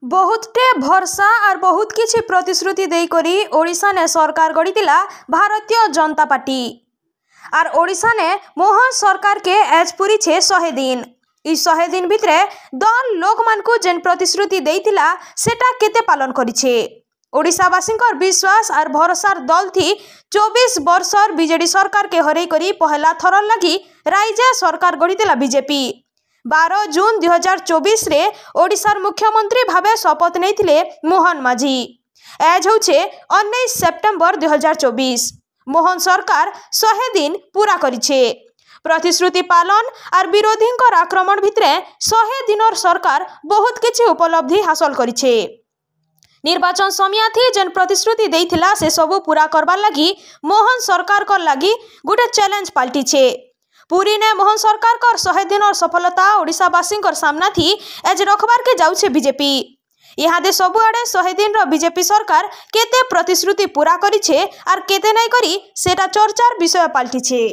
बहुतटे भरसा और बहुत किछि प्रतिश्रुति देकरी ओडिशा ने सरकार गढ़ीला भारतीय जनता पार्टी और ओडिशा ने मोहन सरकार के एज पूरी छे 100 दिन। इस 100 दिन भितरे दल लोक मानकु जेन प्रतिश्रुति देइतिला सेटा केते पालन करिछे। ओडिशावासींकर विश्वास और भरोसार दल थी 24 वर्षर बीजेडी सरकार के हरई करी पहला थर लगी राइजे सरकार गढ़ीला बीजेपी। 12 जून 2024 रे ओडिशार मुख्यमंत्री भावे शपथ नहीं मोहन माझी। एज होछे 19 सेप्टेम्बर 2024। मोहन सरकार 100 दिन पूरा करिछे। प्रतिश्रुति पालन और विरोधी आक्रमण भितरे 100 दिनर सरकार बहुत किछि उपलब्धि हासिल करिछे। निर्वाचन समय थी जेन प्रतिश्रुति देइथिला से सबू पूरा करबार लगी मोहन सरकार कर लगी गोटे चैलेंज पलटि छे। पूरी ने मोहन सरकार कर 100 दिन सफलता ओडिशावासी सामना थी एज रखबार के जाउछे बीजेपी। यहाँ दे सबुआड़े 100 दिन बीजेपी सरकार केते प्रतिश्रुति पूरा करिछे और केते नहीं करी सेटा चर्चार विषय पलटि छे।